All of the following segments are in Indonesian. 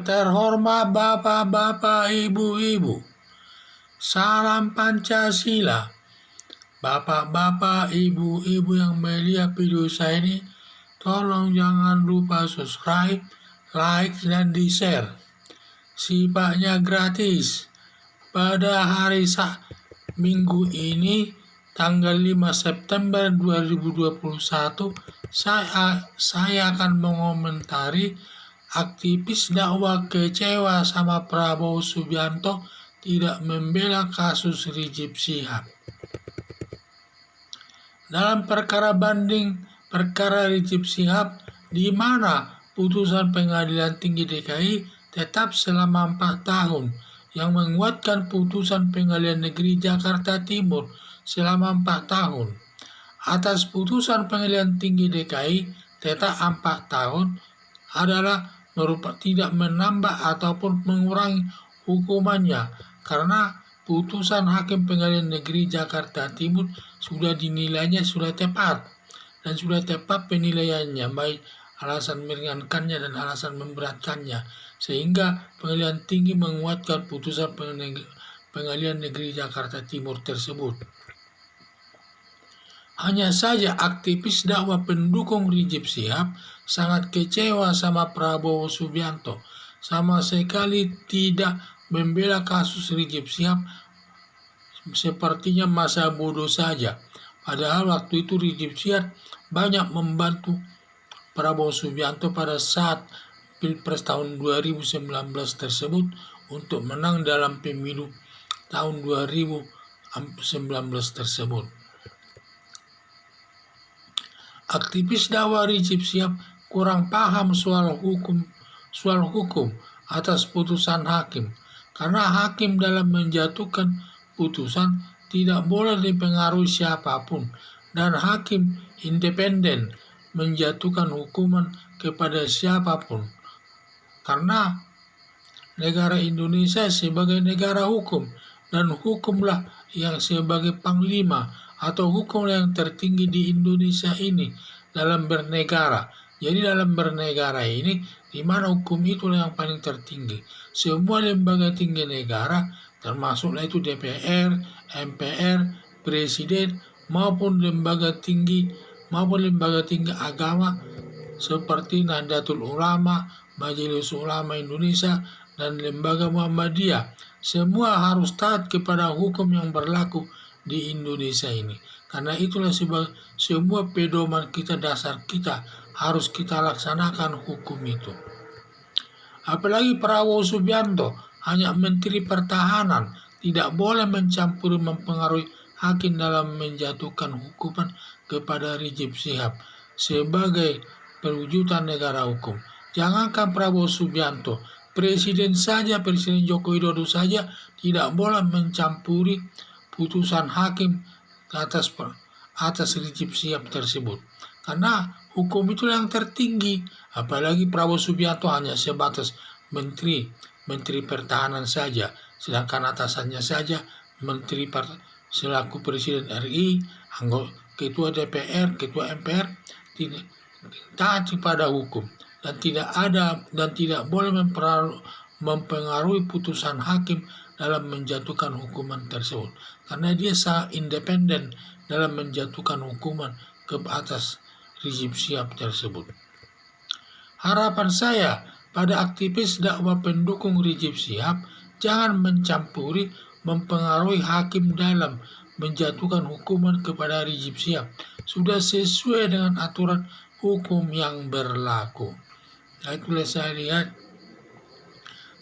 Yang terhormat Bapak-bapak, Ibu-ibu, salam Pancasila. Bapak-bapak, Ibu-ibu yang melihat video saya ini, tolong jangan lupa subscribe, like, dan di-share. Sifatnya gratis. Pada hari Minggu ini, tanggal 5 September 2021, saya akan mengomentari aktivis dakwah kecewa sama Prabowo Subianto tidak membela kasus Rizik Syihab. Dalam perkara banding perkara Rizik Syihab, di mana putusan Pengadilan Tinggi DKI tetap selama 4 tahun, yang menguatkan putusan Pengadilan Negeri Jakarta Timur selama 4 tahun. Atas putusan Pengadilan Tinggi DKI tetap 4 tahun adalah tidak menambah ataupun mengurangi hukumannya, karena putusan Hakim Pengadilan Negeri Jakarta Timur sudah dinilainya sudah tepat, dan sudah tepat penilaiannya, baik alasan meringankannya dan alasan memberatkannya, sehingga Pengadilan Tinggi menguatkan putusan Pengadilan Negeri Jakarta Timur tersebut. Hanya saja aktivis dakwah pendukung Rizik Syihab sangat kecewa sama Prabowo Subianto, sama sekali tidak membela kasus Rizik Syihab, sepertinya masa bodoh saja. Padahal waktu itu Rizik Syihab banyak membantu Prabowo Subianto pada saat Pilpres tahun 2019 tersebut untuk menang dalam pemilu tahun 2019 tersebut. Aktivis dakwah Rizik Syihab kurang paham soal hukum atas putusan hakim, karena hakim dalam menjatuhkan putusan tidak boleh dipengaruhi siapapun, dan hakim independen menjatuhkan hukuman kepada siapapun, karena negara Indonesia sebagai negara hukum, dan hukumlah yang sebagai panglima atau hukum yang tertinggi di Indonesia ini dalam bernegara. Jadi dalam bernegara ini, di mana hukum itulah yang paling tertinggi. Semua lembaga tinggi negara, termasuklah itu DPR, MPR, Presiden, maupun lembaga tinggi agama seperti Nahdlatul Ulama, Majelis Ulama Indonesia, dan lembaga Muhammadiyah, semua harus taat kepada hukum yang berlaku di Indonesia ini. Karena itulah semua pedoman kita, dasar kita, harus kita laksanakan hukum itu. Apalagi Prabowo Subianto hanya Menteri Pertahanan, tidak boleh mencampuri mempengaruhi hakim dalam menjatuhkan hukuman kepada Rizik Syihab sebagai perwujudan negara hukum. Jangankan Prabowo Subianto, Presiden Joko Widodo saja tidak boleh mencampuri putusan hakim atas Rizik Syihab tersebut, karena hukum itu yang tertinggi. Apalagi Prabowo Subianto hanya sebatas menteri pertahanan saja, sedangkan atasannya saja selaku Presiden RI, Ketua DPR, Ketua MPR, tidak taat pada hukum dan tidak boleh mempengaruhi putusan hakim dalam menjatuhkan hukuman tersebut, karena dia sangat independen dalam menjatuhkan hukuman ke atas Rizik Syihab tersebut. Harapan saya pada aktivis dakwah pendukung Rizik Syihab, jangan mencampuri mempengaruhi hakim dalam menjatuhkan hukuman kepada Rizik Syihab. Sudah sesuai dengan aturan hukum yang berlaku. Nah, itulah saya lihat,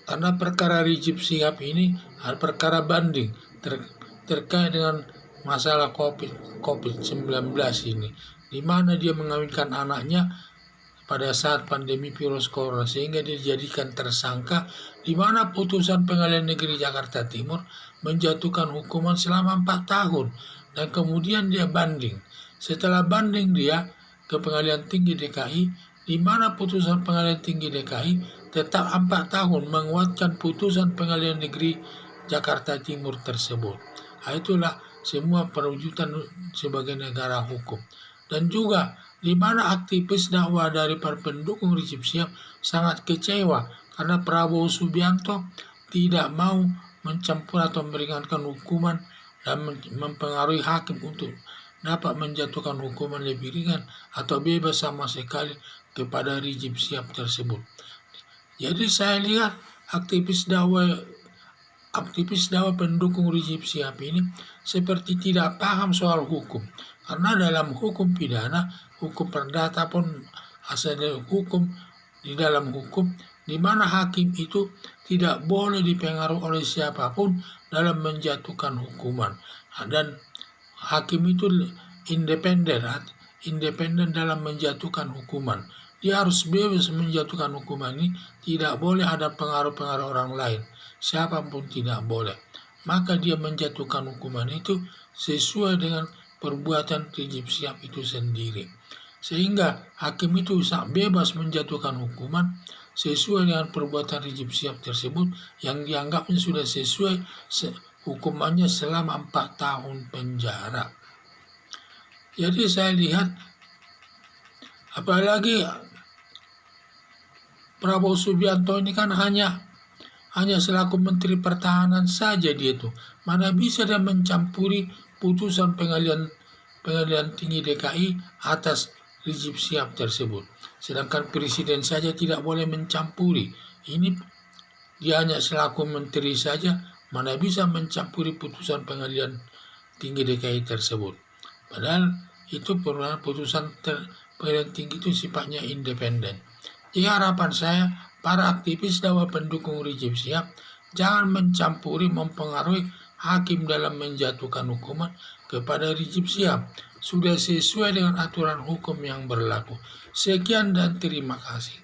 karena perkara Rizik Syihab ini adalah perkara banding terkait dengan masalah COVID-19 ini, di mana dia mengawinkan anaknya pada saat pandemi virus corona, sehingga dia dijadikan tersangka, di mana putusan Pengadilan Negeri Jakarta Timur menjatuhkan hukuman selama 4 tahun, dan kemudian dia banding. Setelah banding dia ke Pengadilan Tinggi DKI, di mana putusan Pengadilan Tinggi DKI tetap 4 tahun menguatkan putusan Pengadilan Negeri Jakarta Timur tersebut. Nah, itulah semua perwujudan sebagai negara hukum. Dan juga di mana aktivis dakwah dari para pendukung Rizik Syihab sangat kecewa karena Prabowo Subianto tidak mau mencampur atau meringankan hukuman dan mempengaruhi hakim untuk dapat menjatuhkan hukuman lebih ringan atau bebas sama sekali kepada Rizik Syihab tersebut. Jadi saya lihat aktivis dakwah pendukung Rizik Syihab ini seperti tidak paham soal hukum. Karena dalam hukum pidana, hukum perdata pun asal dari hukum, di dalam hukum di mana hakim itu tidak boleh dipengaruhi oleh siapapun dalam menjatuhkan hukuman, dan hakim itu independen dalam menjatuhkan hukuman. Dia harus bebas menjatuhkan hukuman ini, tidak boleh ada pengaruh-pengaruh orang lain, siapapun tidak boleh. Maka dia menjatuhkan hukuman itu sesuai dengan perbuatan Rizik Syihab itu sendiri. Sehingga hakim itu bisa bebas menjatuhkan hukuman sesuai dengan perbuatan Rizik Syihab tersebut yang dianggapnya sudah sesuai hukumannya selama 4 tahun penjara. Jadi saya lihat apalagi Prabowo Subianto ini kan hanya selaku Menteri Pertahanan saja dia itu. Mana bisa dia mencampuri putusan pengadilan tinggi DKI atas Rizik Syihab tersebut. Sedangkan Presiden saja tidak boleh mencampuri. Ini dia hanya selaku Menteri saja, mana bisa mencampuri putusan pengadilan tinggi DKI tersebut. Padahal itu putusan pengadilan tinggi itu sifatnya independen. Jadi harapan saya, para aktivis dakwah pendukung Rizik Syihab jangan mencampuri, mempengaruhi hakim dalam menjatuhkan hukuman kepada Rizik Syihab. Sudah sesuai dengan aturan hukum yang berlaku. Sekian dan terima kasih.